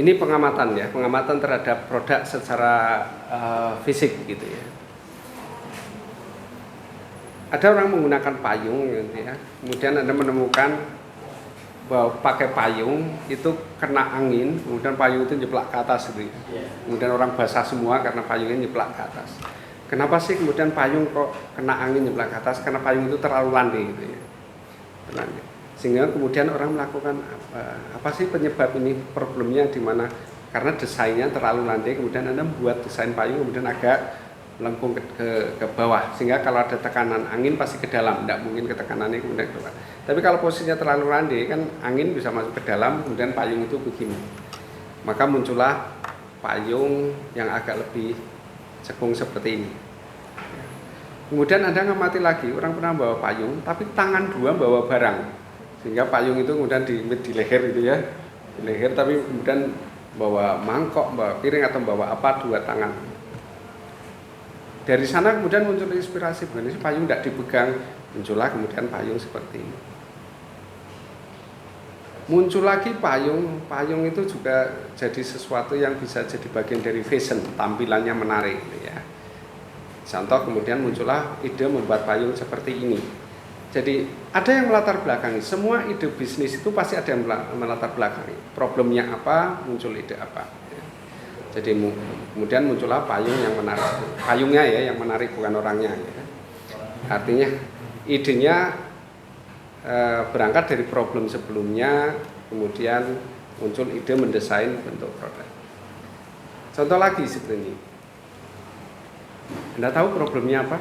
ini pengamatan ya, pengamatan terhadap produk secara fisik gitu ya. Ada orang menggunakan payung gitu ya, kemudian Anda menemukan bahwa pakai payung itu kena angin, kemudian payung itu nyeplak ke atas gitu ya. Kemudian orang basah semua karena payungnya nyeplak ke atas. Kenapa sih kemudian payung kok kena angin nyeplak ke atas? Karena payung itu terlalu landai gitu ya. Sehingga kemudian orang melakukan apa sih penyebab ini, problemnya di mana? Karena desainnya terlalu landai, kemudian Anda membuat desain payung kemudian agak melengkung ke bawah, sehingga kalau ada tekanan angin pasti ke dalam, tidak mungkin ketekanannya kemudian ke bawah. Tapi kalau posisinya terlalu landai kan angin bisa masuk ke dalam, kemudian payung itu begini. Maka muncullah payung yang agak lebih cekung seperti ini. Kemudian Anda ngamati lagi, orang pernah bawa payung, tapi tangan dua bawa barang, sehingga payung itu kemudian di leher gitu ya, di leher, tapi kemudian bawa mangkok, bawa piring atau bawa apa, dua tangan. Dari sana kemudian muncul inspirasi, bukan sih payung tidak dipegang, muncullah kemudian payung seperti ini. Muncul lagi payung itu juga jadi sesuatu yang bisa jadi bagian dari fashion, tampilannya menarik ya. Contoh kemudian muncullah ide membuat payung seperti ini. Jadi ada yang melatar belakangi, semua ide bisnis itu pasti ada yang melatar belakangi. Problemnya apa, muncul ide apa. Jadi kemudian muncullah payung yang menarik, payungnya ya yang menarik, bukan orangnya ya. Artinya idenya berangkat dari problem sebelumnya, kemudian muncul ide mendesain bentuk produk. Contoh lagi seperti ini. Anda tahu problemnya apa?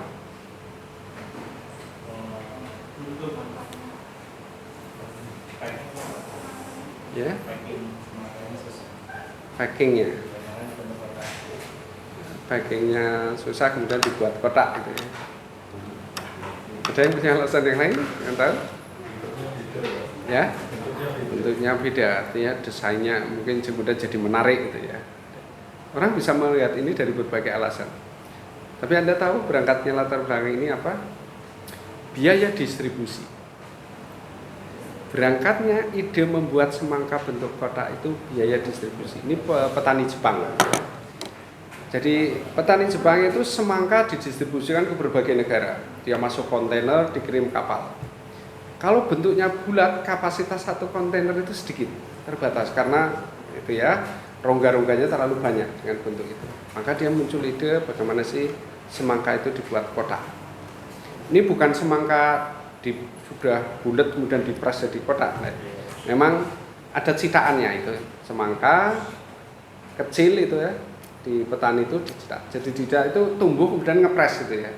Ya, packingnya. Packingnya susah kemudian dibuat kotak gitu ya. Ada yang punya alasan yang lain? Yang tahu? Ya, bentuknya beda, artinya desainnya mungkin kemudian jadi menarik gitu ya. Orang bisa melihat ini dari berbagai alasan. Tapi Anda tahu berangkatnya latar belakang ini apa? Biaya distribusi. Berangkatnya ide membuat semangka bentuk kotak itu biaya distribusi. Ini petani Jepang. Jadi petani Jepang itu semangka didistribusikan ke berbagai negara. Dia masuk kontainer, dikirim kapal. Kalau bentuknya bulat, kapasitas satu kontainer itu sedikit, terbatas karena itu ya rongga-rongganya terlalu banyak dengan bentuk itu. Maka dia muncul ide bagaimana sih semangka itu dibuat kotak. Ini bukan semangka sudah bulat kemudian dipres jadi kotak. Memang ada citaannya itu, semangka kecil itu ya. Di petani itu dicetak. Jadi tidak itu tumbuh kemudian ngepres gitu ya.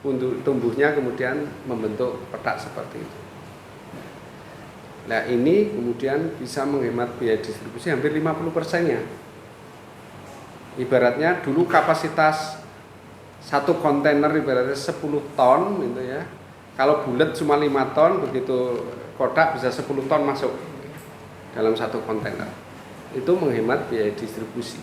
Untuk tumbuhnya kemudian membentuk kotak seperti itu. Nah ini kemudian bisa menghemat biaya distribusi hampir 50%-nya. Ibaratnya dulu kapasitas satu kontainer ibaratnya 10 ton gitu ya. Kalau bulat cuma 5 ton, begitu kotak bisa 10 ton masuk dalam satu kontainer. Itu menghemat biaya distribusi.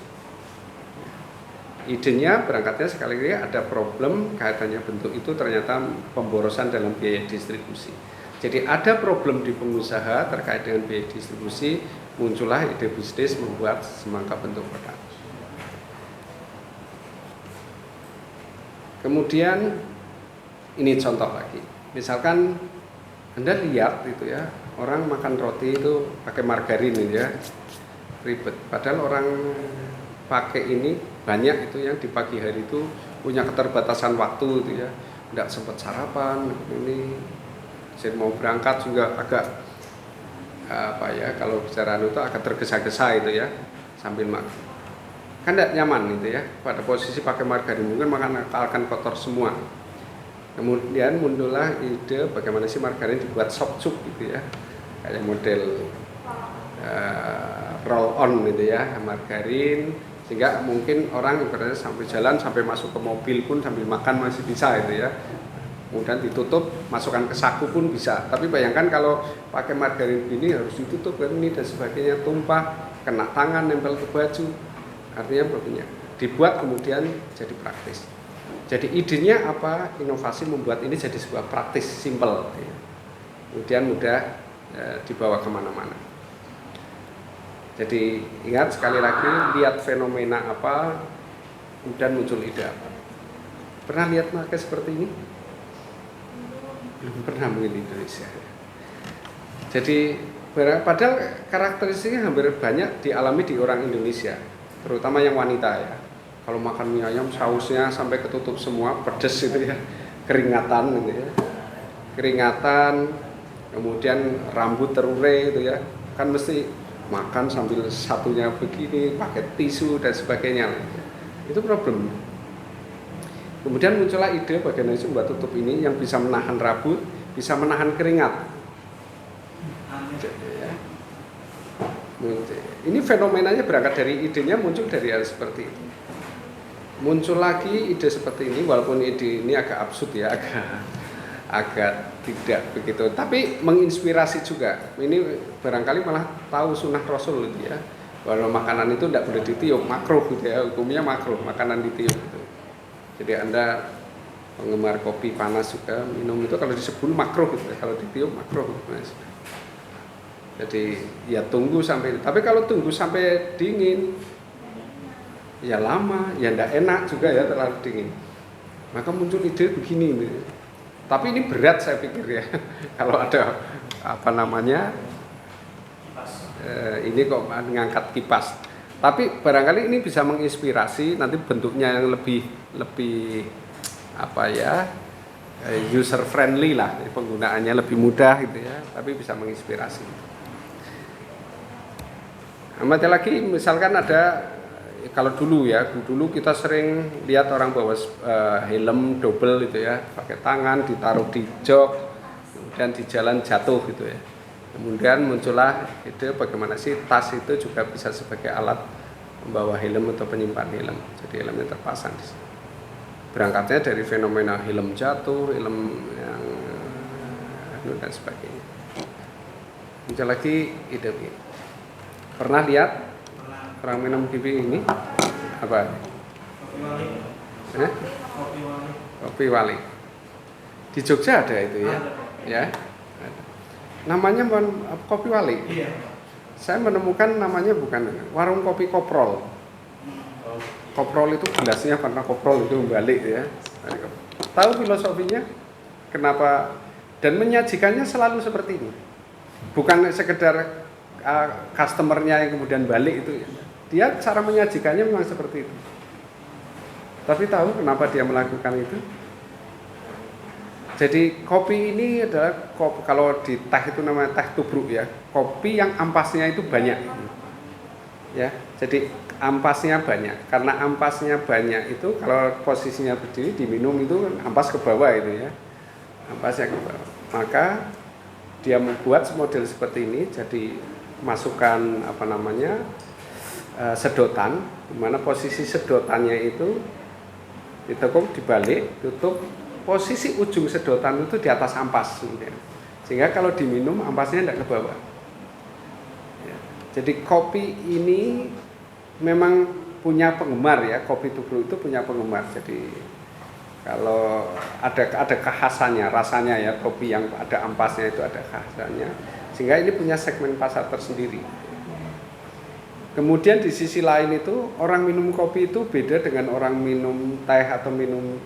Idenya berangkatnya sekali lagi ada problem kaitannya bentuk itu ternyata pemborosan dalam biaya distribusi. Jadi ada problem di pengusaha terkait dengan biaya distribusi, muncullah ide bisnis membuat semangka bentuk kotak. Kemudian ini contoh lagi. Misalkan Anda lihat itu ya, orang makan roti itu pakai margarin ini ya. Ribet. Padahal orang pakai ini banyak itu yang di pagi hari itu punya keterbatasan waktu itu ya, tidak sempat sarapan, ini saya mau berangkat juga agak apa ya, kalau bicara itu agak tergesa-gesa itu ya sambil makan, kan tidak nyaman itu ya, pada posisi pakai margarin mungkin akan kotor semua. Kemudian muncullah ide bagaimana sih margarin dibuat sop sup gitu ya, kayak model roll on gitu ya, margarin, sehingga mungkin orang ibaratnya sampai jalan, sampai masuk ke mobil pun sambil makan masih bisa itu ya. Kemudian ditutup, masukkan ke saku pun bisa. Tapi bayangkan kalau pakai margarin ini harus ditutup kan ini dan sebagainya, tumpah, kena tangan, nempel ke baju. Artinya problemnya dibuat kemudian jadi praktis. Jadi idenya apa? Inovasi membuat ini jadi sebuah praktis, simple ya. Kemudian mudah dibawa kemana-mana. Jadi ingat sekali lagi, lihat fenomena apa, kemudian muncul ide apa. Pernah lihat market seperti ini? Belum pernah mungkin di Indonesia. Jadi padahal karakteristiknya hampir banyak dialami di orang Indonesia, terutama yang wanita ya. Kalau makan mie ayam sausnya sampai ketutup semua, pedes gitu ya, keringatan gitu ya. Keringatan, kemudian rambut terurai gitu ya. Kan mesti makan sambil satunya begini, pakai tisu dan sebagainya. Itu problem. Kemudian muncullah ide bagaimana sih membuat tutup ini yang bisa menahan rambut, bisa menahan keringat. Ini fenomenanya berangkat dari idenya, muncul dari hal seperti itu. Muncul lagi ide seperti ini, walaupun ide ini agak absurd ya, agak tidak begitu, tapi menginspirasi juga. Ini barangkali malah tahu sunnah Rasul gitu ya, bahwa makanan itu tidak boleh ditiup, makruh gitu ya, hukumnya makruh makanan ditiup gitu. Jadi Anda penggemar kopi panas juga minum itu kalau disebut makruh gitu ya, kalau ditiup makruh gitu. Jadi ya tunggu sampai, tapi kalau tunggu sampai dingin ya lama, ya tidak enak juga ya terlalu dingin. Maka muncul ide begini gitu. Tapi ini berat saya pikir ya. Kalau ada apa namanya ini kok mengangkat kipas. Tapi barangkali ini bisa menginspirasi, nanti bentuknya yang lebih apa ya, user friendly lah, penggunaannya lebih mudah gitu ya, tapi bisa menginspirasi. Amat lagi misalkan ada, kalau dulu kita sering lihat orang bawa helm double gitu ya, pakai tangan ditaruh di jok, kemudian di jalan jatuh gitu ya. Kemudian muncullah ide bagaimana sih tas itu juga bisa sebagai alat membawa helm atau penyimpan helm. Jadi helmnya terpasang di sini. Berangkatnya dari fenomena helm jatuh, helm yang dan sebagainya. Muncul lagi ide ini. Pernah lihat orang minum kipi ini? Apa? Kopi wali. Di Jogja ada itu ya? Ya. Namanya kopi wali. Iya. Saya menemukan namanya bukan warung kopi koprol. Koprol itu gelasnya karena koprol itu balik ya. Tahu filosofinya? Kenapa? Dan menyajikannya selalu seperti ini. Bukan sekedar customernya yang kemudian balik itu. Dia cara menyajikannya memang seperti itu. Tapi tahu kenapa dia melakukan itu? Jadi kopi ini adalah kopi, kalau di teh itu namanya teh tubruk ya, kopi yang ampasnya itu banyak ya. Jadi ampasnya banyak, karena ampasnya banyak itu kalau posisinya berdiri diminum itu ampas ke bawah itu ya, ampasnya ke bawah. Maka dia membuat model seperti ini, jadi masukkan apa namanya sedotan, di mana posisi sedotannya itu ditekuk dibalik, tutup. Posisi ujung sedotan itu di atas ampas, sehingga kalau diminum ampasnya tidak ke bawah. Ya. Jadi kopi ini memang punya penggemar ya, kopi tubruk itu punya penggemar. Jadi kalau ada kekhasannya, rasanya ya, kopi yang ada ampasnya itu ada kekhasannya, sehingga ini punya segmen pasar tersendiri. Kemudian di sisi lain itu orang minum kopi itu beda dengan orang minum teh atau minum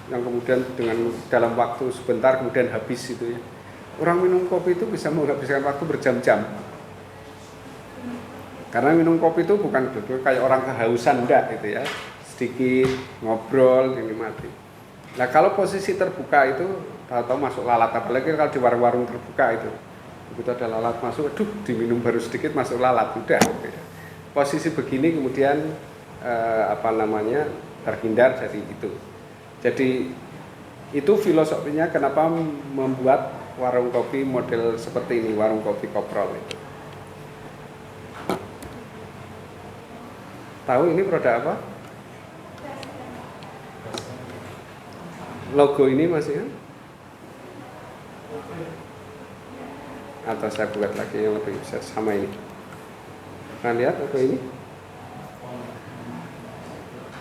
yang kemudian dengan dalam waktu sebentar kemudian habis itu ya. Orang minum kopi itu bisa menghabiskan waktu berjam-jam. Karena minum kopi itu bukan kayak orang kehausan enggak gitu ya. Sedikit ngobrol dinikmati. Nah, kalau posisi terbuka itu tahu-tahu masuk lalat, apalagi kalau di warung-warung terbuka itu. Begitu ada lalat masuk, aduh diminum baru sedikit masuk lalat udah gitu ya. Posisi begini kemudian terhindar dari itu. Jadi itu filosofinya kenapa membuat warung kopi model seperti ini, warung kopi koprol itu. Tahu ini produk apa? Logo ini masih kan? Atau saya buat lagi yang lebih besar sama ini. Nah, lihat logo ini.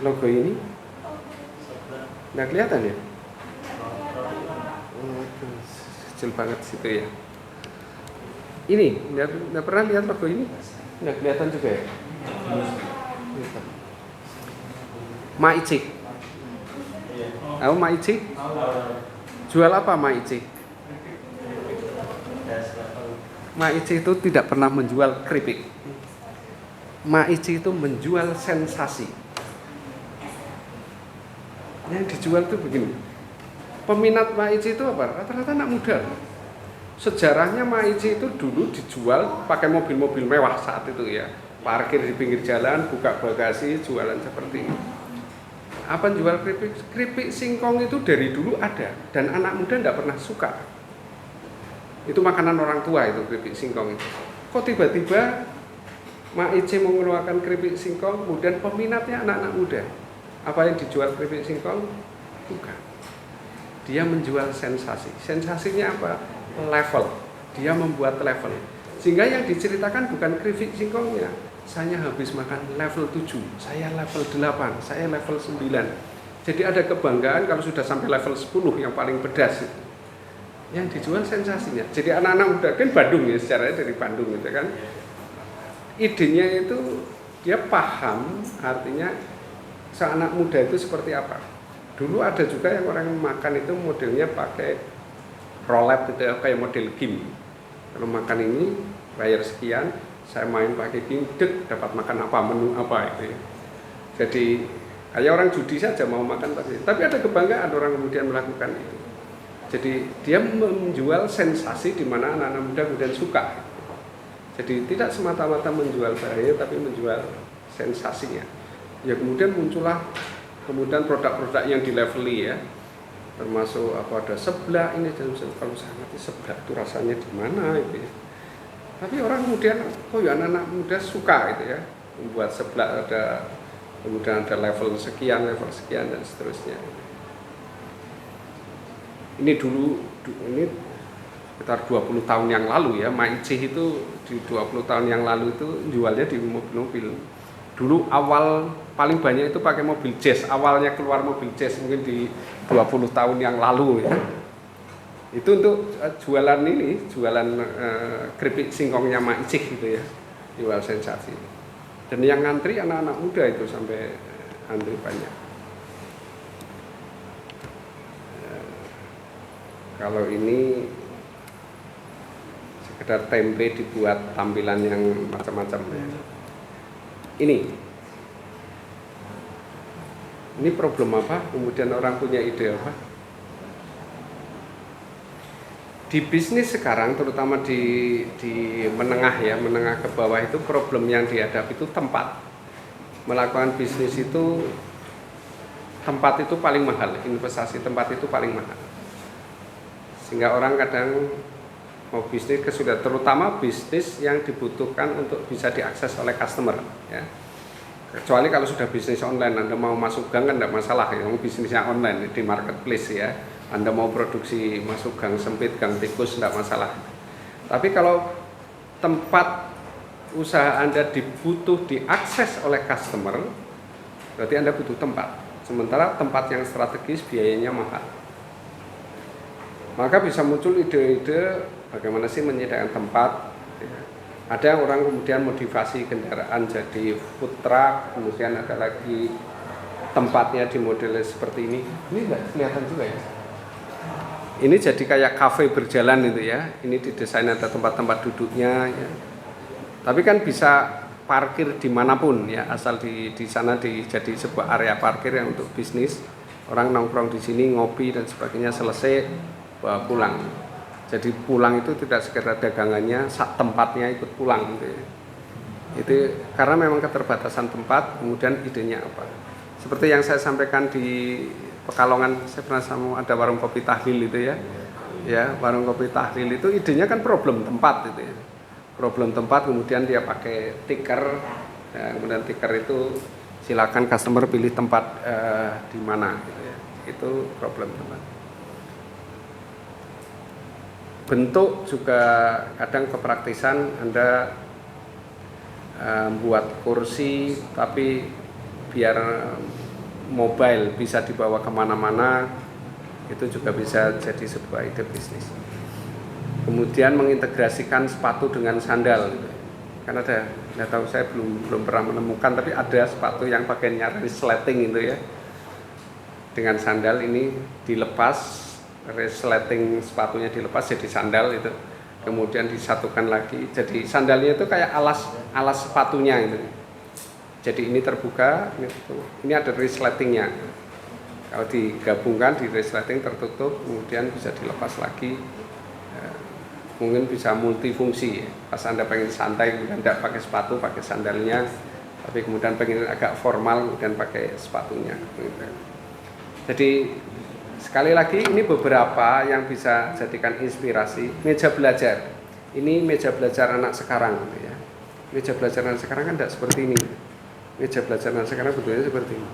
Logo ini. Nggak kelihatan ya? Kecil banget situ ya. Ini, nggak pernah lihat logo ini? Nggak kelihatan juga ya? Maici. Maici? Jual apa Maici? Maici itu tidak pernah menjual keripik. Maici itu menjual sensasi. Yang dijual itu begini. Peminat Maici itu apa? Rata-rata anak muda. Sejarahnya Maici itu dulu dijual pakai mobil-mobil mewah saat itu ya. Parkir di pinggir jalan, buka bagasi, jualan seperti ini. Apa jual keripik? Keripik singkong itu dari dulu ada dan anak muda tidak pernah suka. Itu makanan orang tua itu keripik singkong itu. Kok tiba-tiba Maici mengeluarkan keripik singkong, kemudian peminatnya anak-anak muda. Apa yang dijual keripik singkong? Bukan. Dia menjual sensasi. Sensasinya apa? Level. Dia membuat level. Sehingga yang diceritakan bukan keripik singkongnya. Saya habis makan level 7, saya level 8, saya level 9. Jadi ada kebanggaan kalau sudah sampai level 10 yang paling pedas itu. Yang dijual sensasinya. Jadi anak-anak muda kan Bandung ya, sejarahnya dari Bandung gitu kan. Idenya itu dia paham artinya sang anak muda itu seperti apa. Dulu ada juga yang orang makan itu modelnya pakai roulette gitu ya, kayak model game. Kalau makan ini bayar sekian, saya main pakai game, dapat makan apa, menu apa itu ya. Jadi kayak orang judi saja mau makan pasti. Tapi ada kebanggaan orang kemudian melakukan itu. Jadi dia menjual sensasi di mana anak-anak muda kemudian suka. Jadi tidak semata-mata menjual barangnya, tapi menjual sensasinya. Ya kemudian muncullah kemudian produk-produk yang dileveli ya, termasuk apa ada seblak ini dan kalau saya ngerti seblak itu rasanya di mana itu ya. Tapi orang kemudian ya anak-anak muda suka gitu ya, membuat seblak ada kemudian ada level sekian dan seterusnya. Ini dulu ini sekitar 20 tahun yang lalu ya, Maici itu di 20 tahun yang lalu itu jualnya di mobil-mobil. Dulu awal paling banyak itu pakai mobil jazz, awalnya keluar mobil jazz mungkin di 20 tahun yang lalu ya. Itu untuk jualan ini, jualan keripik singkongnya Maici gitu ya, jual sensasi. Dan yang ngantri anak-anak muda itu sampai antri banyak. Kalau ini sekedar tempe dibuat tampilan yang macam-macam ya. Ini problem apa? Kemudian orang punya ide apa? Di bisnis sekarang, terutama di menengah ya, menengah ke bawah itu problem yang dihadapi itu tempat. Melakukan bisnis itu tempat itu paling mahal, investasi tempat itu paling mahal. Sehingga orang kadang mau bisnis sudah terutama bisnis yang dibutuhkan untuk bisa diakses oleh customer ya. Kecuali kalau sudah bisnis online, Anda mau masuk gang kan tidak masalah ya, bisnisnya online di marketplace ya. Anda mau produksi masuk gang sempit, gang tikus tidak masalah. Tapi kalau tempat usaha Anda dibutuh diakses oleh customer, berarti Anda butuh tempat. Sementara tempat yang strategis biayanya mahal. Maka bisa muncul ide-ide bagaimana sih menyediakan tempat. Ada yang orang kemudian modifikasi kendaraan jadi food truck, kemudian ada lagi tempatnya di model seperti ini. Ini enggak kelihatan juga ya. Ini jadi kayak kafe berjalan itu ya. Ini didesain ada tempat-tempat duduknya ya. Tapi kan bisa parkir dimanapun ya, asal di sana jadi sebuah area parkir yang untuk bisnis. Orang nongkrong di sini ngopi dan sebagainya, selesai bawa pulang. Jadi pulang itu tidak sekedar dagangannya, tempatnya ikut pulang gitu ya. Itu karena memang keterbatasan tempat, kemudian idenya apa. Seperti yang saya sampaikan di Pekalongan, saya pernah sama ada warung kopi tahlil itu ya. Ya, warung kopi tahlil itu idenya kan problem tempat gitu ya. Problem tempat, kemudian dia pakai tiker, ya, kemudian tiker itu silakan customer pilih tempat di mana gitu ya. Itu problem tempat. Bentuk juga kadang kepraktisan, Anda buat kursi tapi biar mobile bisa dibawa kemana-mana, itu juga bisa jadi sebuah ide bisnis. Kemudian mengintegrasikan sepatu dengan sandal gitu. Kan ada, nggak tahu, saya belum pernah menemukan, tapi ada sepatu yang pakainya resleting itu ya, dengan sandal ini dilepas, resleting sepatunya dilepas jadi sandal itu, kemudian disatukan lagi, jadi sandalnya itu kayak alas sepatunya itu. Jadi ini terbuka, ini ada resletingnya. Kalau digabungkan di resleting tertutup, kemudian bisa dilepas lagi. Mungkin bisa multifungsi ya. Pas Anda pengen santai kemudian tidak pakai sepatu, pakai sandalnya, tapi kemudian pengen agak formal kemudian pakai sepatunya gitu. Jadi sekali lagi ini beberapa yang bisa jadikan inspirasi. Meja belajar, ini meja belajar anak sekarang gitu ya. Meja belajar anak sekarang kan tidak seperti ini. Meja belajar anak sekarang bentuknya seperti ini.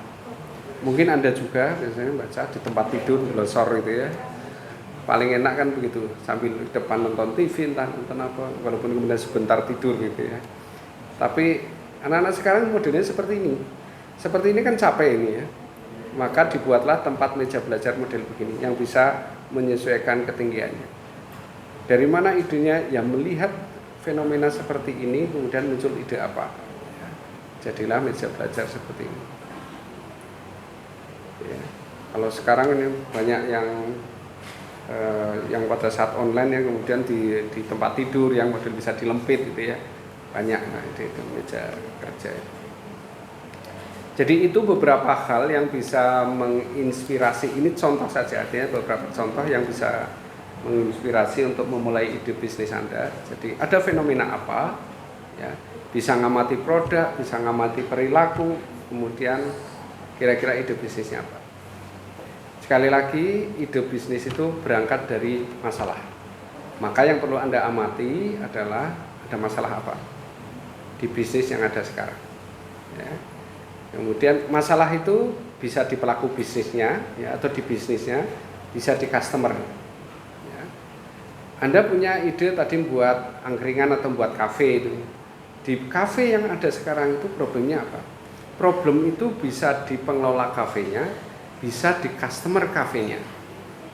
Mungkin Anda juga biasanya baca di tempat tidur, glosor gitu ya. Paling enak kan begitu, sambil di depan nonton TV, entah nonton apa, walaupun kemudian sebentar tidur gitu ya. Tapi anak-anak sekarang modelnya seperti ini. Seperti ini kan capek ini ya. Maka dibuatlah tempat meja belajar model begini yang bisa menyesuaikan ketinggiannya. Dari mana idenya? Ya melihat fenomena seperti ini kemudian muncul ide apa. Ya, jadilah meja belajar seperti ini. Ya. Kalau sekarang ini banyak yang pada saat online yang kemudian di tempat tidur yang model bisa dilempit gitu ya, banyak. Nah itu meja kerja. Jadi itu beberapa hal yang bisa menginspirasi. Ini contoh saja, artinya beberapa contoh yang bisa menginspirasi untuk memulai ide bisnis Anda. Jadi ada fenomena apa ya, bisa ngamati produk, bisa ngamati perilaku, kemudian kira-kira ide bisnisnya apa. Sekali lagi, ide bisnis itu berangkat dari masalah. Maka yang perlu Anda amati adalah ada masalah apa di bisnis yang ada sekarang. Ya. Kemudian masalah itu bisa di pelaku bisnisnya, ya, atau di bisnisnya, bisa di customer. Ya. Anda punya ide tadi buat angkringan atau buat kafe itu. Di kafe yang ada sekarang itu problemnya apa? Problem itu bisa di pengelola kafenya, bisa di customer kafenya.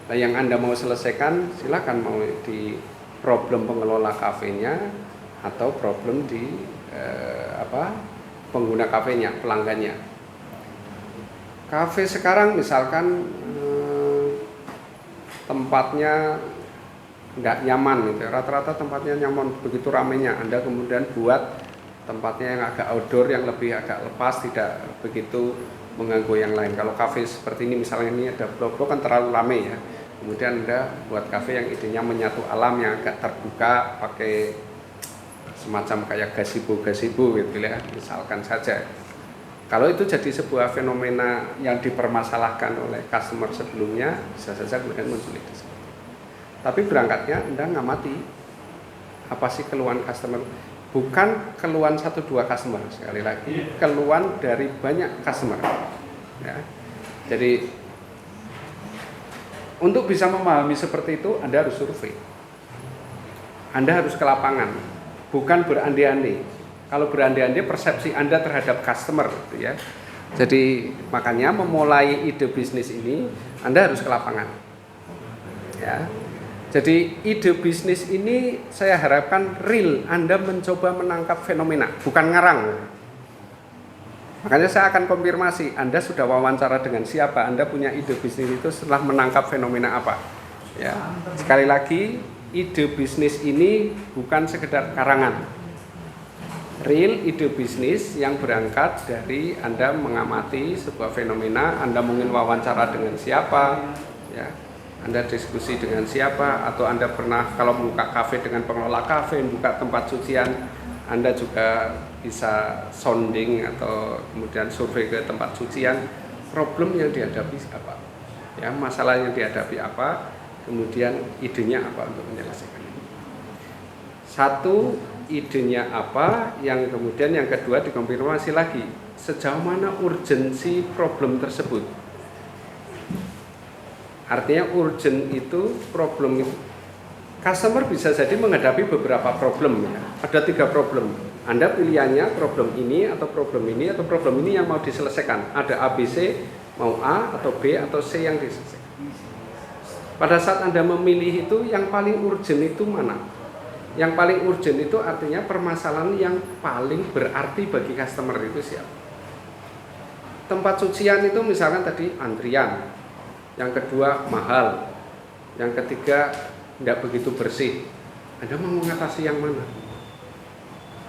Nah, yang Anda mau selesaikan silakan, mau di problem pengelola kafenya atau problem di pengguna kafenya, pelanggannya. Kafe sekarang misalkan tempatnya nggak nyaman gitu. Rata-rata tempatnya nyaman, begitu ramenya. Anda kemudian buat tempatnya yang agak outdoor, yang lebih agak lepas, tidak begitu mengganggu yang lain. Kalau kafe seperti ini misalnya ini ada blok-blok kan terlalu ramai ya. Kemudian Anda buat kafe yang idenya menyatu alam, yang agak terbuka, pakai semacam kayak gazebo gitu ya, misalkan saja. Kalau itu jadi sebuah fenomena yang dipermasalahkan oleh customer sebelumnya, bisa saja kemudian muncul ide seperti itu. Tapi berangkatnya Anda ngamati apa sih keluhan customer. Bukan keluhan 1-2 customer, sekali lagi keluhan dari banyak customer ya. Jadi untuk bisa memahami seperti itu Anda harus survei, Anda harus ke lapangan, bukan berandai-andai. Kalau berandai-andai persepsi Anda terhadap customer gitu ya. Jadi makanya memulai ide bisnis ini Anda harus ke lapangan ya. Jadi ide bisnis ini saya harapkan real, Anda mencoba menangkap fenomena, bukan ngarang. Makanya saya akan konfirmasi, Anda sudah wawancara dengan siapa, Anda punya ide bisnis itu setelah menangkap fenomena apa. Ya. Sekali lagi, ide bisnis ini bukan sekedar karangan. Real ide bisnis yang berangkat dari Anda mengamati sebuah fenomena, Anda mungkin wawancara dengan siapa, ya. Anda diskusi dengan siapa, atau Anda pernah kalau membuka kafe dengan pengelola kafe, membuka tempat cucian, Anda juga bisa sounding atau kemudian survei ke tempat cucian, problem yang dihadapi apa, ya, masalah yang dihadapi apa, kemudian idenya apa untuk menyelesaikan ini. Satu, idenya apa, yang kemudian yang kedua dikonfirmasi lagi, sejauh mana urgensi problem tersebut. Artinya urgent itu problem itu. Customer bisa jadi menghadapi beberapa problem ya. Ada 3 problem. Anda pilihannya problem ini atau problem ini atau problem ini yang mau diselesaikan. Ada A, B, C, mau A atau B atau C yang diselesaikan. Pada saat Anda memilih itu yang paling urgent itu mana? Yang paling urgent itu artinya permasalahan yang paling berarti bagi customer itu siapa. Tempat sucian itu misalkan tadi antrian, yang kedua mahal, yang ketiga tidak begitu bersih. Anda mau mengatasi yang mana?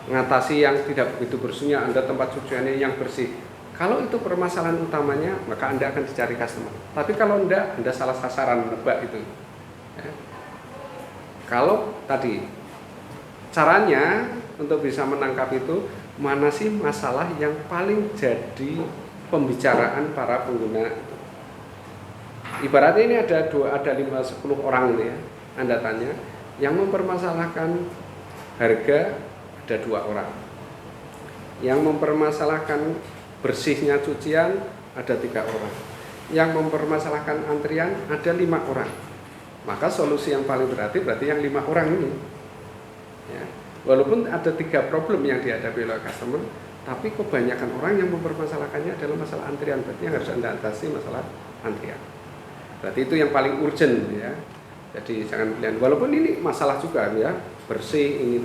Mengatasi yang tidak begitu bersihnya, Anda tempat suciannya yang bersih. Kalau itu permasalahan utamanya, maka Anda akan dicari customer. Tapi kalau enggak, Anda salah sasaran menebak itu. Ya. Kalau tadi caranya untuk bisa menangkap itu, mana sih masalah yang paling jadi pembicaraan para pengguna. Ibaratnya ini ada 10 orang ini ya, Anda tanya, yang mempermasalahkan harga ada 2 orang, yang mempermasalahkan bersihnya cucian ada 3 orang, yang mempermasalahkan antrian ada 5 orang. Maka solusi yang paling berarti yang 5 orang ini ya. Walaupun ada 3 problem yang dihadapi oleh customer, tapi kebanyakan orang yang mempermasalahkannya adalah masalah antrian. Berarti yang harus Anda atasi masalah antrian. Berarti itu yang paling urgent ya. Jadi jangan pilihan. Walaupun ini masalah juga ya, bersih ini.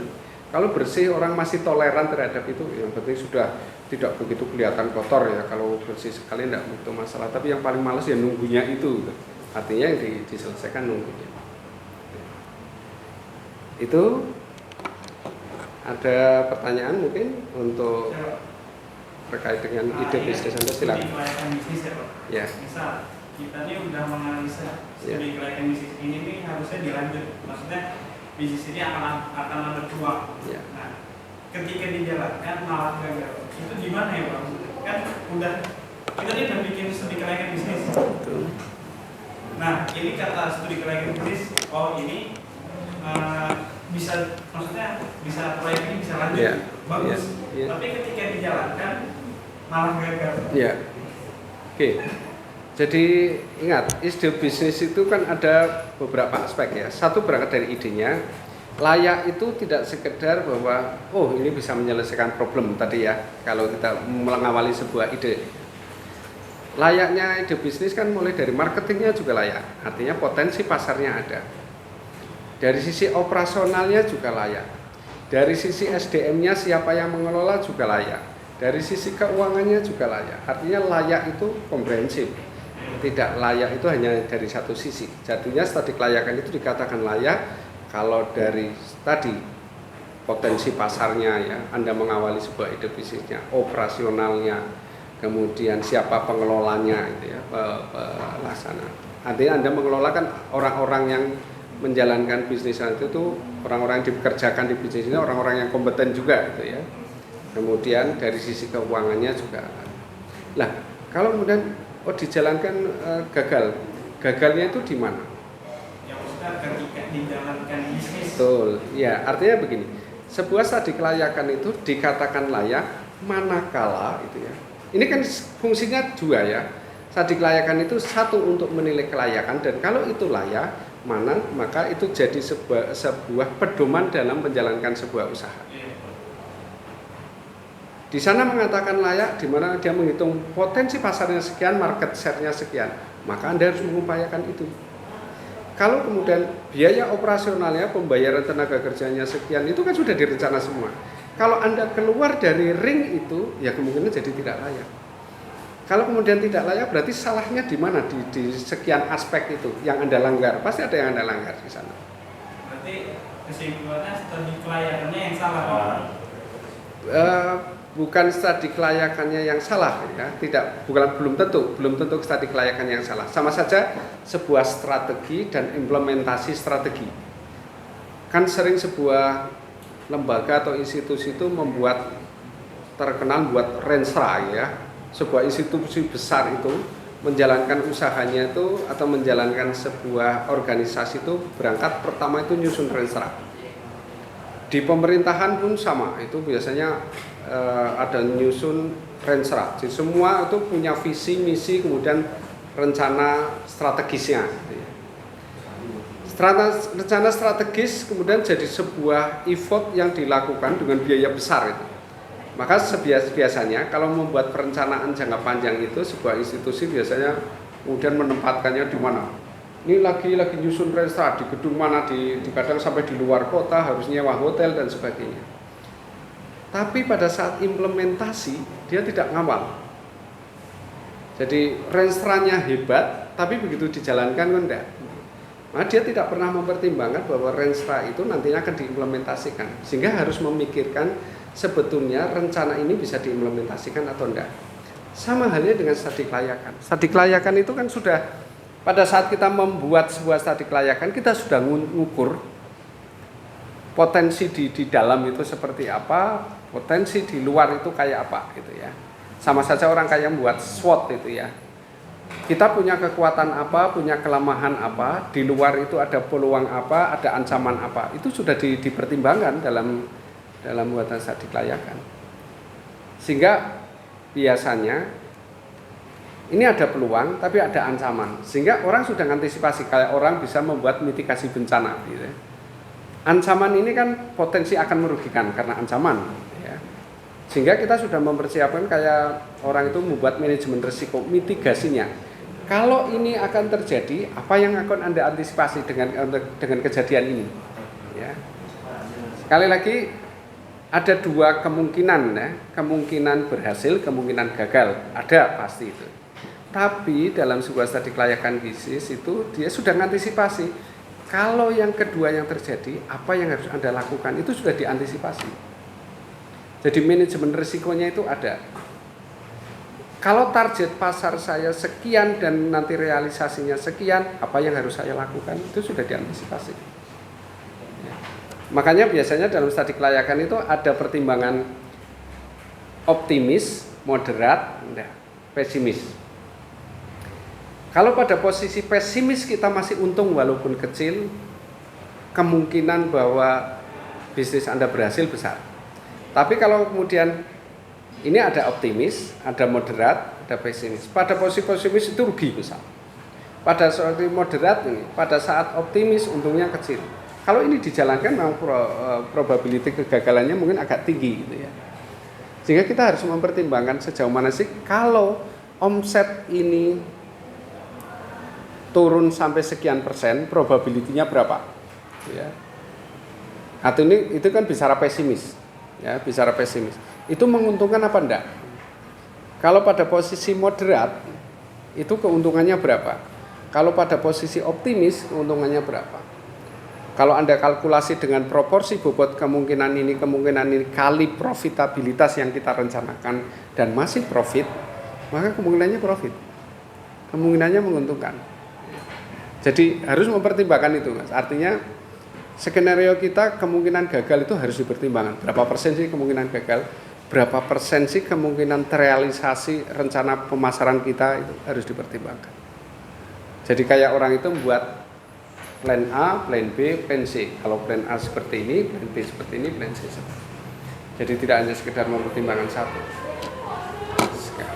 Kalau bersih orang masih toleran terhadap itu, yang penting sudah tidak begitu kelihatan kotor ya. Kalau bersih sekali tidak begitu masalah. Tapi yang paling males ya nunggunya itu. Artinya yang diselesaikan nunggunya. Itu ada pertanyaan mungkin untuk terkait dengan ide bisnis Anda, silakan. Ya. Misal kita ini udah menganalisa studi kelayakan bisnis ini nih harusnya dilanjut, maksudnya bisnis ini akan ada peluang. Ya. Nah, ketika dijalankan malah gagal, itu gimana ya Bang? Kan udah kita ini udah bikin studi kelayakan bisnis. Betul. Nah, ini kata studi kelayakan bisnis, oh ini bisa, maksudnya bisa proyek ini bisa lanjut, bagus. Tapi ketika dijalankan malah gagal. Ya. Oke. Jadi ingat, ide bisnis itu kan ada beberapa aspek ya. Satu berangkat dari idenya. Layak itu tidak sekedar bahwa oh ini bisa menyelesaikan problem tadi ya. Kalau kita mengawali sebuah ide, layaknya ide bisnis kan mulai dari marketingnya juga layak. Artinya potensi pasarnya ada. Dari sisi operasionalnya juga layak. Dari sisi SDM-nya siapa yang mengelola juga layak. Dari sisi keuangannya juga layak. Artinya layak itu komprehensif. Tidak layak itu hanya dari satu sisi. Jadinya studi kelayakan itu dikatakan layak kalau dari tadi potensi pasarnya ya, Anda mengawali sebuah ide bisnisnya, operasionalnya, kemudian siapa pengelolanya itu ya, pelaksana. Artinya Anda mengelola kan orang-orang yang menjalankan bisnis itu tuh orang-orang yang dipekerjakan di bisnis ini orang-orang yang kompeten juga gitu ya. Kemudian dari sisi keuangannya juga. Lah, kalau kemudian dijalankan gagal. Gagalnya itu di mana? Ya maksudnya ketika dijalankan bisnis. Betul. Ya, artinya begini. Sebuah studi kelayakan itu dikatakan layak manakala itu ya. Ini kan fungsinya 2 ya. Studi kelayakan itu satu untuk menilai kelayakan, dan kalau itu layak mana maka itu jadi sebuah pedoman dalam menjalankan sebuah usaha. Di sana mengatakan layak, di mana dia menghitung potensi pasarnya sekian, market share-nya sekian, maka Anda harus mengupayakan itu. Kalau kemudian biaya operasionalnya, pembayaran tenaga kerjanya sekian, itu kan sudah direncana semua. Kalau Anda keluar dari ring itu, ya kemungkinan jadi tidak layak. Kalau kemudian tidak layak, berarti salahnya di mana? Di sekian aspek itu yang Anda langgar. Pasti ada yang Anda langgar di sana. Berarti kesimpulannya studi kelayakannya yang salah. Bukan studi kelayakannya yang salah ya, belum tentu studi kelayakannya yang salah. Sama saja sebuah strategi dan implementasi strategi. Kan sering sebuah lembaga atau institusi itu terkenal buat rensra ya. Sebuah institusi besar itu menjalankan usahanya itu atau menjalankan sebuah organisasi itu berangkat pertama itu nyusun rensra. Di pemerintahan pun sama, itu biasanya ada nyusun rensra. Jadi semua itu punya visi, misi, kemudian rencana strategisnya. Rencana strategis kemudian jadi sebuah effort yang dilakukan dengan biaya besar itu. Maka biasanya kalau membuat perencanaan jangka panjang itu sebuah institusi biasanya kemudian menempatkannya di mana? Ini lagi nyusun renstra di gedung mana, di kadang sampai di luar kota, harus nyewa hotel dan sebagainya. Tapi pada saat implementasi dia tidak ngawal. Jadi renstranya hebat, tapi begitu dijalankan kan enggak. Nah, dia tidak pernah mempertimbangkan bahwa renstra itu nantinya akan diimplementasikan, sehingga harus memikirkan sebetulnya rencana ini bisa diimplementasikan atau enggak. Sama halnya dengan studi kelayakan. Studi kelayakan itu kan sudah, pada saat kita membuat sebuah studi kelayakan, kita sudah mengukur potensi di dalam itu seperti apa, potensi di luar itu kayak apa gitu ya. Sama saja orang kayak membuat SWOT itu ya. Kita punya kekuatan apa, punya kelemahan apa, di luar itu ada peluang apa, ada ancaman apa. Itu sudah dipertimbangkan dalam buatan studi kelayakan. Sehingga biasanya ini ada peluang tapi ada ancaman. Sehingga orang sudah mengantisipasi, kayak orang bisa membuat mitigasi bencana gitu ya. Ancaman ini kan potensi akan merugikan karena ancaman ya. Sehingga kita sudah mempersiapkan kayak orang itu membuat manajemen risiko mitigasinya. Kalau ini akan terjadi, apa yang akan Anda antisipasi dengan kejadian ini? Ya. Sekali lagi ada dua kemungkinan ya, kemungkinan berhasil, kemungkinan gagal, ada pasti itu. Tapi dalam sebuah studi kelayakan bisnis itu dia sudah mengantisipasi. Kalau yang kedua yang terjadi, apa yang harus Anda lakukan itu sudah diantisipasi. Jadi manajemen risikonya itu ada. Kalau target pasar saya sekian dan nanti realisasinya sekian, apa yang harus saya lakukan itu sudah diantisipasi. Ya. Makanya biasanya dalam studi kelayakan itu ada pertimbangan optimis, moderat, pesimis. Kalau pada posisi pesimis kita masih untung walaupun kecil, kemungkinan bahwa bisnis Anda berhasil besar. Tapi kalau kemudian ini ada optimis, ada moderat, ada pesimis. Pada posisi pesimis itu rugi besar. Pada saat moderat ini, pada saat optimis untungnya kecil. Kalau ini dijalankan memang probability kegagalannya mungkin agak tinggi gitu ya. Sehingga kita harus mempertimbangkan sejauh mana sih kalau omset ini turun sampai sekian persen, probability-nya berapa? Ya. Atau ini itu kan bicara pesimis. Ya, bicara pesimis. Itu menguntungkan apa enggak? Kalau pada posisi moderat, itu keuntungannya berapa? Kalau pada posisi optimis, keuntungannya berapa? Kalau Anda kalkulasi dengan proporsi bobot kemungkinan ini kali profitabilitas yang kita rencanakan dan masih profit, maka kemungkinannya profit. Kemungkinannya menguntungkan. Jadi harus mempertimbangkan itu, Mas. Artinya skenario kita kemungkinan gagal itu harus dipertimbangkan. Berapa persen sih kemungkinan gagal? Berapa persen sih kemungkinan terrealisasi rencana pemasaran kita itu harus dipertimbangkan. Jadi kayak orang itu membuat plan A, plan B, plan C. Kalau plan A seperti ini, plan B seperti ini, plan C seperti ini. Jadi tidak hanya sekedar mempertimbangkan satu.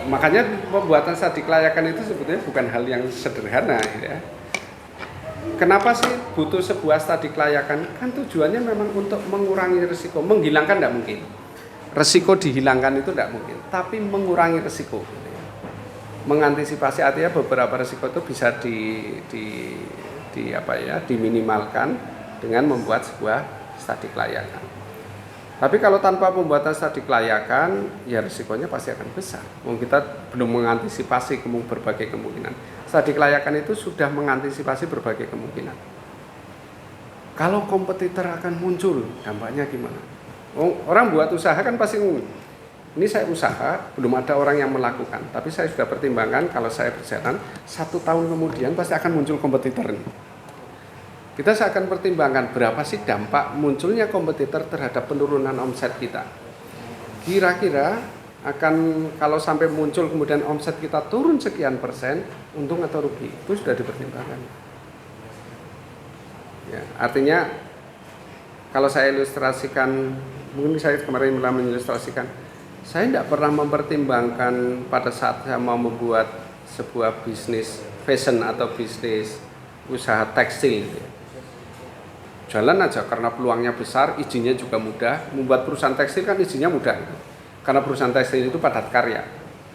Makanya pembuatan studi kelayakan itu sebetulnya bukan hal yang sederhana ya. Kenapa sih butuh sebuah studi kelayakan? Kan tujuannya memang untuk mengurangi risiko, menghilangkan tidak mungkin. Risiko dihilangkan itu tidak mungkin, tapi mengurangi risiko. Mengantisipasi artinya beberapa risiko itu bisa diminimalkan dengan membuat sebuah studi kelayakan. Tapi kalau tanpa pembuatan studi kelayakan, ya risikonya pasti akan besar. Kita belum mengantisipasi berbagai kemungkinan. Studi kelayakan itu sudah mengantisipasi berbagai kemungkinan. Kalau kompetitor akan muncul, dampaknya gimana? Orang buat usaha kan pasti ini saya usaha, belum ada orang yang melakukan. Tapi saya sudah pertimbangkan kalau saya berjalan 1 tahun kemudian pasti akan muncul kompetitor ini. Kita akan pertimbangkan berapa sih dampak munculnya kompetitor terhadap penurunan omset kita. Kira-kira akan kalau sampai muncul kemudian omset kita turun sekian persen, untung atau rugi, itu sudah dipertimbangkan. Ya, artinya kalau saya ilustrasikan, mungkin saya kemarin pernah mengilustrasikan, saya tidak pernah mempertimbangkan pada saat saya mau membuat sebuah bisnis fashion atau bisnis usaha tekstil. Jalan aja karena peluangnya besar, izinnya juga mudah. Membuat perusahaan tekstil kan izinnya mudah. Karena perusahaan tekstil itu padat karya.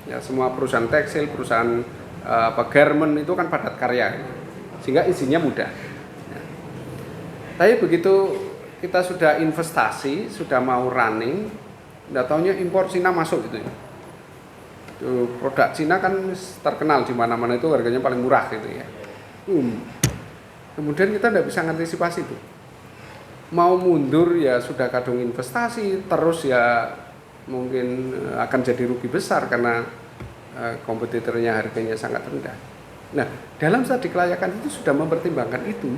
Ya, semua perusahaan tekstil, perusahaan garment itu kan padat karya. sehingga izinnya mudah. Ya. Tapi begitu kita sudah investasi, sudah mau running, nggak taunya impor Cina masuk gitu ya. Produk Cina kan terkenal di mana-mana itu harganya paling murah gitu ya. Kemudian kita tidak bisa antisipasi itu. Mau mundur ya sudah kadung investasi, terus ya mungkin akan jadi rugi besar karena kompetitornya harganya sangat rendah. Nah, dalam studi kelayakan itu sudah mempertimbangkan itu.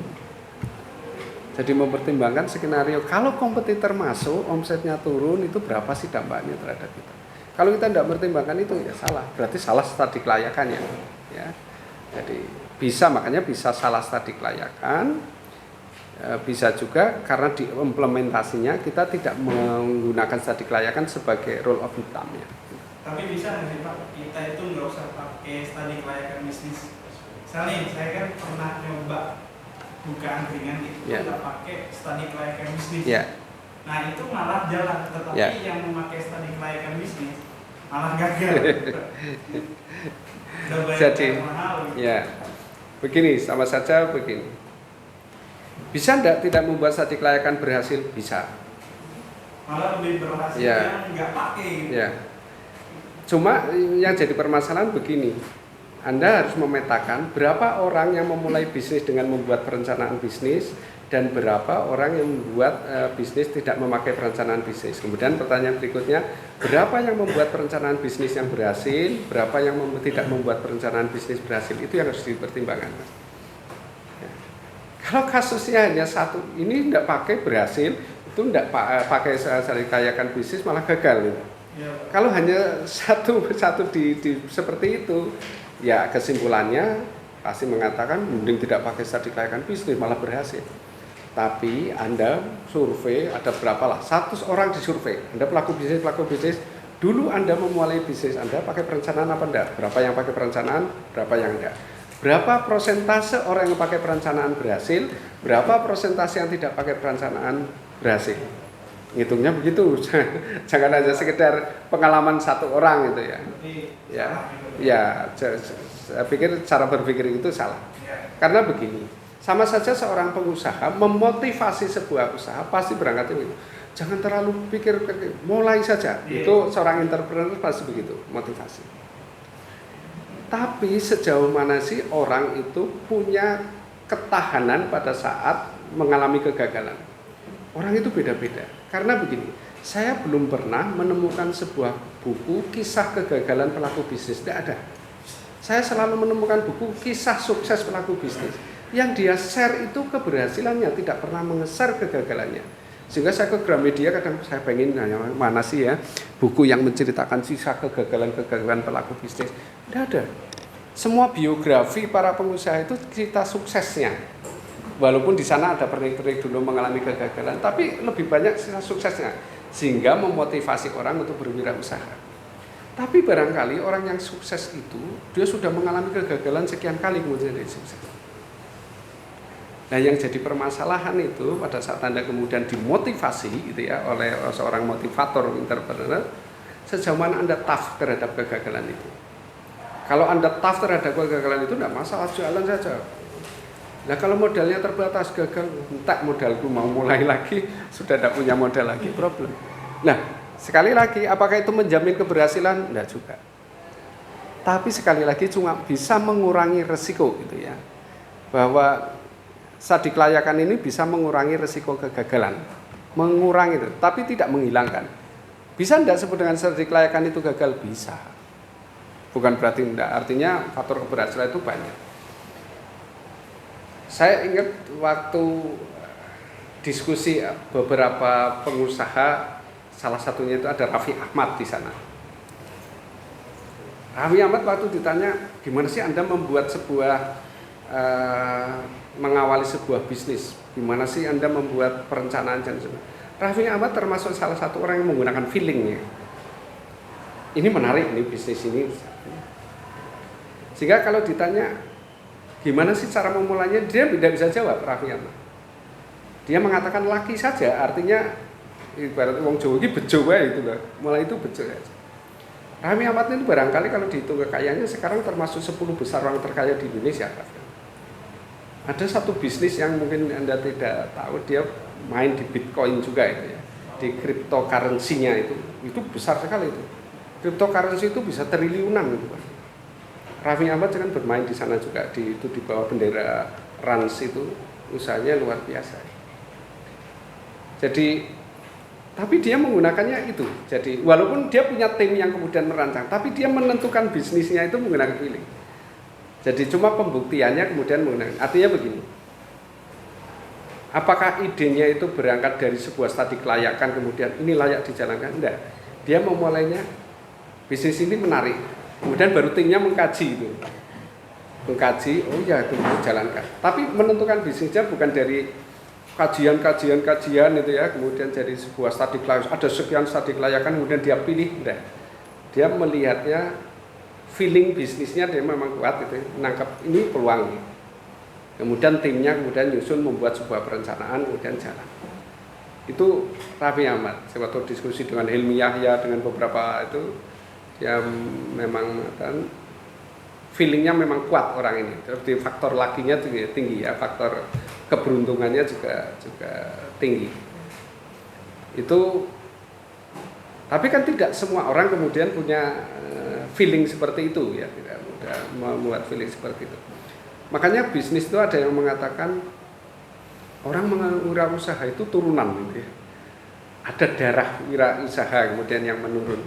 Jadi mempertimbangkan skenario kalau kompetitor masuk, omsetnya turun, itu berapa sih dampaknya terhadap kita. Kalau kita tidak mempertimbangkan itu ya salah, berarti salah studi kelayakannya. Ya. Jadi makanya bisa salah studi kelayakan, bisa juga karena di implementasinya kita tidak menggunakan studi kelayakan sebagai rule of thumb ya. Tapi bisa nggak sih Pak, kita itu nggak usah pakai studi kelayakan bisnis. Misalnya saya kan pernah nyoba buka angkringan itu nggak pakai studi kelayakan bisnis. Nah itu malah jalan, tetapi yang memakai studi kelayakan bisnis malah gagal. Jadi, begini, sama saja begini. Bisa tidak membuat studi kelayakan berhasil? Bisa. Malah lebih berhasil yang nggak pakai. Ya. Cuma yang jadi permasalahan begini, Anda harus memetakan berapa orang yang memulai bisnis dengan membuat perencanaan bisnis dan berapa orang yang membuat bisnis tidak memakai perencanaan bisnis. Kemudian pertanyaan berikutnya, berapa yang membuat perencanaan bisnis yang berhasil, berapa yang tidak membuat perencanaan bisnis berhasil, itu yang harus dipertimbangkan. Ya. Kalau kasusnya hanya satu, ini tidak pakai berhasil, itu tidak pakai studi kelayakan bisnis malah gagal. Gitu. Ya, kalau hanya satu di seperti itu, ya kesimpulannya pasti mengatakan mending tidak pakai studi kelayakan bisnis malah berhasil. Tapi Anda survei ada berapalah 100 orang disurvei, Anda pelaku bisnis dulu Anda memulai bisnis Anda pakai perencanaan apa enggak? Berapa yang pakai perencanaan, berapa yang enggak? Berapa persentase orang yang pakai perencanaan berhasil, berapa persentase yang tidak pakai perencanaan berhasil? Ngitungnya begitu, jangan hanya sekedar pengalaman satu orang gitu ya. Saya pikir cara berpikir itu salah. Karena begini, sama saja seorang pengusaha memotivasi sebuah usaha pasti berangkatnya begitu. Jangan terlalu pikir, mulai saja. Itu seorang entrepreneur pasti begitu, motivasi. Tapi sejauh mana sih orang itu punya ketahanan pada saat mengalami kegagalan? Orang itu beda-beda. Karena begini, saya belum pernah menemukan sebuah buku kisah kegagalan pelaku bisnis. Tidak ada. Saya selalu menemukan buku kisah sukses pelaku bisnis. Yang dia share itu keberhasilannya, tidak pernah menge-share kegagalannya. Sehingga saya ke Gramedia kadang saya pengen mana sih ya buku yang menceritakan kisah kegagalan pelaku bisnis. Tidak ada. Semua biografi para pengusaha itu cerita suksesnya. Walaupun di sana ada pernah-pernah dulu mengalami kegagalan, tapi lebih banyak kisah suksesnya. Sehingga memotivasi orang untuk berwirausaha. Tapi barangkali orang yang sukses itu, dia sudah mengalami kegagalan sekian kali kemudian jadi sukses. Nah yang jadi permasalahan itu pada saat Anda kemudian dimotivasi gitu ya oleh seorang motivator entrepreneur, sejauh mana Anda tough terhadap kegagalan itu. Kalau Anda tough terhadap kegagalan itu tidak masalah, jalan saja. Nah kalau modalnya terbatas, gagal, entak modalku mau mulai lagi, sudah tidak punya modal lagi, problem. Nah sekali lagi, apakah itu menjamin keberhasilan? Tidak juga. Tapi sekali lagi cuma bisa mengurangi resiko gitu ya. Bahwa studi kelayakan ini bisa mengurangi resiko kegagalan. Mengurangi itu, tapi tidak menghilangkan. Bisa tidak sebut dengan studi kelayakan itu gagal? Bisa. Bukan berarti tidak, artinya faktor keberhasilan itu banyak. Saya ingat waktu diskusi beberapa pengusaha, salah satunya itu ada Raffi Ahmad di sana. Raffi Ahmad waktu ditanya, gimana sih Anda membuat sebuah, mengawali sebuah bisnis? Gimana sih Anda membuat perencanaan dan sebagainya? Raffi Ahmad termasuk salah satu orang yang menggunakan feelingnya. Ini menarik, ini bisnis ini. Sehingga kalau ditanya, gimana sih cara memulainya? Dia tidak bisa jawab, Raffi Ahmad. Dia mengatakan laki saja, artinya ibarat wong Jawa ini bejo wae itu loh. Mulai itu bejo aja. Raffi Ahmad itu barangkali kalau dihitung kekayaannya sekarang termasuk 10 besar orang terkaya di Indonesia. Ada satu bisnis yang mungkin Anda tidak tahu, dia main di Bitcoin juga itu ya, di cryptocurrency-nya itu besar sekali itu. Cryptocurrency itu bisa triliunan gitu Pak. Raffi Ahmad kan bermain di sana juga, itu di bawah bendera Rans, itu usahanya luar biasa. Jadi, tapi dia menggunakannya itu. Jadi, walaupun dia punya tim yang kemudian merancang, tapi dia menentukan bisnisnya itu menggunakan feeling. Jadi cuma pembuktiannya kemudian menggunakan. Artinya begini, apakah idenya itu berangkat dari sebuah studi kelayakan, kemudian ini layak dijalankan? Enggak. Dia memulainya, bisnis ini menarik, kemudian baru timnya mengkaji itu. Mengkaji, oh ya itu dijalankan. Tapi menentukan bisnisnya bukan dari kajian itu ya, kemudian dari sebuah studi kelayakan, ada sekian studi kelayakan, kemudian dia pilih, enggak. Dia melihatnya, feeling bisnisnya dia memang kuat itu, menangkap ini peluang. Kemudian timnya kemudian nyusun membuat sebuah perencanaan, kemudian jalan. Itu Raffi Ahmad. Saya waktu diskusi dengan Hilmi Yahya, dengan beberapa itu, ya memang kan feelingnya memang kuat orang ini. Jadi faktor lakinya tinggi ya, faktor keberuntungannya juga tinggi. Itu, tapi kan tidak semua orang kemudian punya feeling seperti itu ya, tidak mudah membuat feeling seperti itu. Makanya bisnis itu ada yang mengatakan orang wirausaha itu turunan gitu ya. Ada darah wirausaha kemudian yang menurun.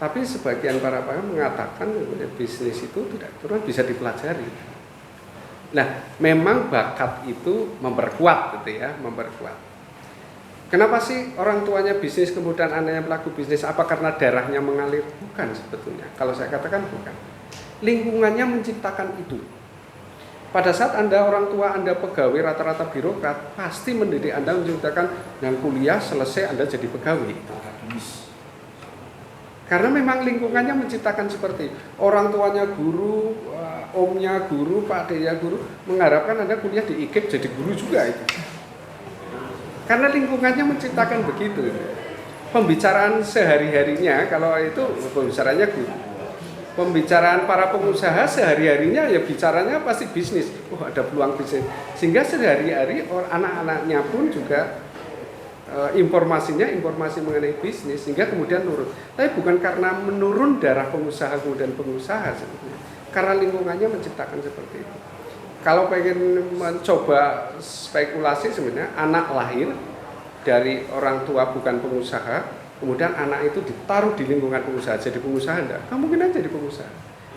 Tapi sebagian para pakar mengatakan bisnis itu tidak turun, bisa dipelajari. Nah, memang bakat itu memperkuat gitu ya, memperkuat. Kenapa sih orang tuanya bisnis kemudian anaknya pelaku bisnis? Apa karena darahnya mengalir? Bukan sebetulnya. Kalau saya katakan bukan. Lingkungannya menciptakan itu. Pada saat Anda orang tua, Anda pegawai rata-rata birokrat, pasti mendidik Anda menciptakan yang kuliah selesai Anda jadi pegawai. Karena memang lingkungannya menciptakan seperti orang tuanya guru, omnya guru, pak adeknya guru, mengharapkan Anda kuliah di IKIP jadi guru juga itu. Karena lingkungannya menciptakan begitu. Pembicaraan sehari-harinya, kalau itu pembicaranya guru. Pembicaraan para pengusaha sehari-harinya ya bicaranya pasti bisnis. Oh ada peluang bisnis. Sehingga sehari-hari anak-anaknya pun juga informasi mengenai bisnis, sehingga kemudian nurun. Tapi bukan karena menurun darah pengusaha kemudian pengusaha sebetulnya. Karena lingkungannya menciptakan seperti itu. Kalau pengen mencoba spekulasi sebenarnya anak lahir dari orang tua bukan pengusaha, kemudian anak itu ditaruh di lingkungan pengusaha, jadi pengusaha enggak? Kemungkinan jadi pengusaha.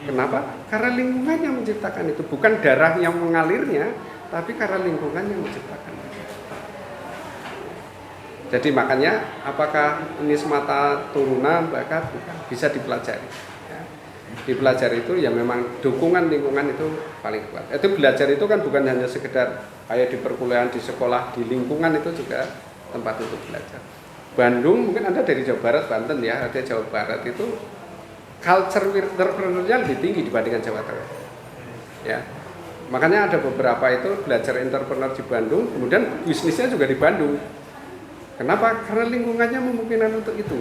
Kenapa? Karena lingkungannya menciptakan itu, bukan darah yang mengalirnya, tapi karena lingkungannya menciptakan. Jadi makanya apakah ini semata turunan bakat? Bukan, bisa dipelajari. Dipelajari itu ya memang dukungan lingkungan itu paling kuat. Itu belajar itu kan bukan hanya sekedar kayak di perkuliahan, di sekolah, di lingkungan itu juga tempat untuk belajar. Bandung mungkin Anda dari Jawa Barat, Banten ya, artinya Jawa Barat itu culture entrepreneurnya lebih tinggi dibandingkan Jawa Tengah. Ya. Makanya ada beberapa itu belajar entrepreneur di Bandung, kemudian bisnisnya juga di Bandung. Kenapa? Karena lingkungannya memungkinkan untuk itu.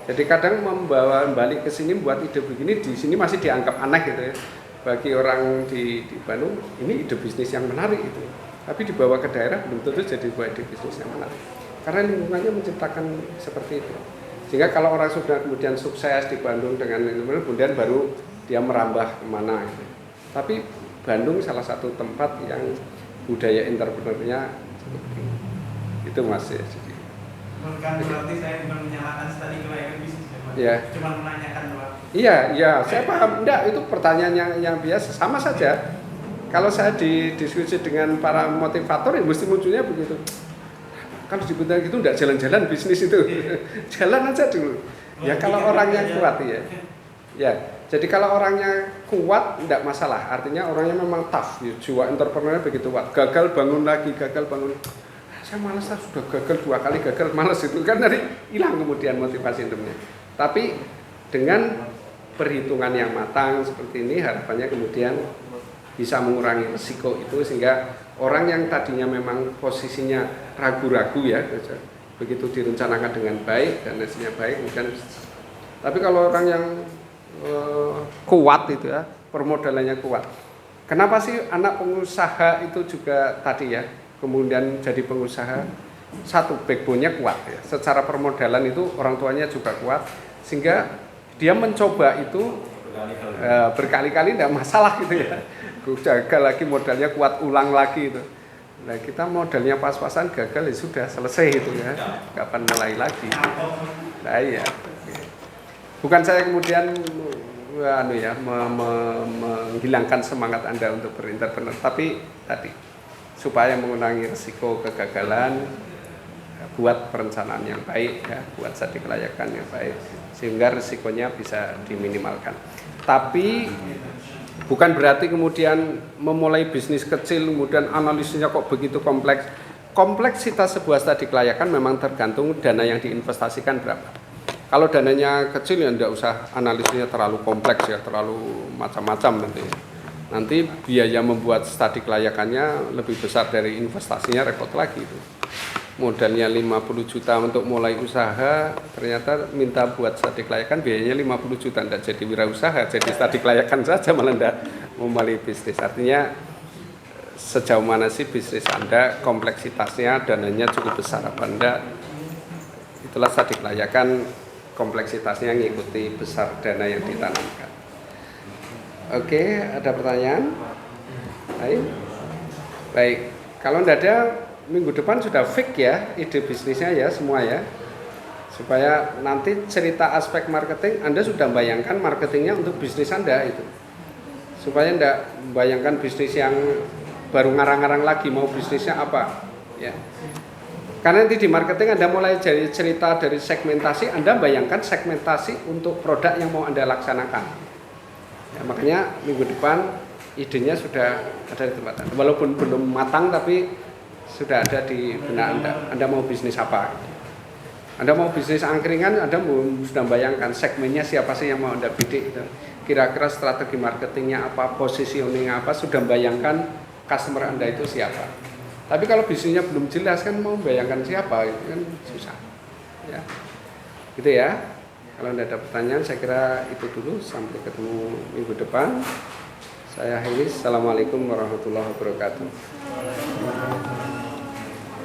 Jadi kadang membawa balik ke sini buat ide begini, di sini masih dianggap aneh gitu ya. Bagi orang di Bandung ini ide bisnis yang menarik itu. Tapi dibawa ke daerah belum tentu jadi buat ide bisnis yang menarik. Karena lingkungannya menciptakan seperti itu. Sehingga kalau orang sudah kemudian sukses di Bandung dengan lingkungan, kemudian baru dia merambah kemana gitu. Tapi Bandung salah satu tempat yang budaya entrepreneurnya cukup tinggi. Itu Mas ya. Bukan berarti saya bukan menyalahkan studi kelayakan bisnis ya. Cuma menanyakan doang. Iya, saya paham. Enggak, itu pertanyaan yang biasa, sama saja. Kalau saya didiskusi dengan para motivator, ya mesti munculnya begitu. Kalau dibilang gitu enggak jalan-jalan bisnis itu. Jalan aja dulu. Ya kalau orangnya kuat ya. Ya, jadi kalau orangnya kuat enggak masalah. Artinya orangnya memang tough, ya, jiwa entrepreneurnya begitu kuat. Gagal bangun lagi, gagal bangun. Saya malas, sudah gagal 2 kali, gagal malas itu kan dari hilang kemudian motivasi hidupnya. Tapi dengan perhitungan yang matang seperti ini, harapannya kemudian bisa mengurangi risiko itu, sehingga orang yang tadinya memang posisinya ragu-ragu ya, begitu direncanakan dengan baik dan hasilnya baik, kemudian. Tapi kalau orang yang kuat itu ya, permodalannya kuat, Kenapa sih anak pengusaha itu juga tadi ya, kemudian jadi pengusaha? Satu, backbone-nya kuat ya. Secara permodalan itu orang tuanya juga kuat, sehingga dia mencoba itu berkali-kali tidak masalah gitu ya. Gagal lagi, modalnya kuat, ulang lagi itu. Nah kita modalnya pas-pasan, gagal ya sudah selesai itu ya, kapan mulai lagi. Nah iya, bukan saya kemudian menghilangkan semangat Anda untuk berentrepreneur, tapi tadi supaya mengurangi risiko kegagalan, buat perencanaan yang baik ya, buat studi kelayakan yang baik sehingga risikonya bisa diminimalkan. Tapi bukan berarti kemudian memulai bisnis kecil kemudian analisisnya kok begitu kompleks. Kompleksitas sebuah studi kelayakan memang tergantung dana yang diinvestasikan berapa. Kalau dananya kecil ya tidak usah analisisnya terlalu kompleks ya, terlalu macam-macam nanti. Nanti biaya membuat studi kelayakannya lebih besar dari investasinya, repot lagi itu. Modalnya 50 juta untuk mulai usaha, ternyata minta buat studi kelayakan biayanya 50 juta, tidak jadi wirausaha, jadi studi kelayakan saja malah tidak memulai bisnis. Artinya sejauh mana sih bisnis Anda, kompleksitasnya, dananya cukup besar apa enggak. Itulah studi kelayakan, kompleksitasnya mengikuti besar dana yang ditanamkan. Oke, ada pertanyaan? Baik, kalau tidak ada, minggu depan sudah fix ya ide bisnisnya ya semua ya, supaya nanti cerita aspek marketing Anda sudah bayangkan marketingnya untuk bisnis Anda itu, supaya tidak bayangkan bisnis yang baru ngarang-ngarang lagi mau bisnisnya apa ya. Karena nanti di marketing Anda mulai dari cerita dari segmentasi, Anda bayangkan segmentasi untuk produk yang mau Anda laksanakan ya, makanya minggu depan idenya sudah ada di tempat Anda, walaupun belum matang tapi sudah ada di benak Anda. Anda mau bisnis apa? Anda mau bisnis angkringan, Anda sudah bayangkan segmennya siapa sih yang mau Anda bidik gitu. Kira-kira strategi marketingnya apa, positioningnya apa, sudah bayangkan customer Anda itu siapa. Tapi kalau bisnisnya belum jelas kan mau bayangkan siapa itu kan susah. Ya. Gitu ya. Kalau tidak ada pertanyaan saya kira itu dulu, sampai ketemu minggu depan. Saya akhiri. Assalamualaikum warahmatullahi wabarakatuh.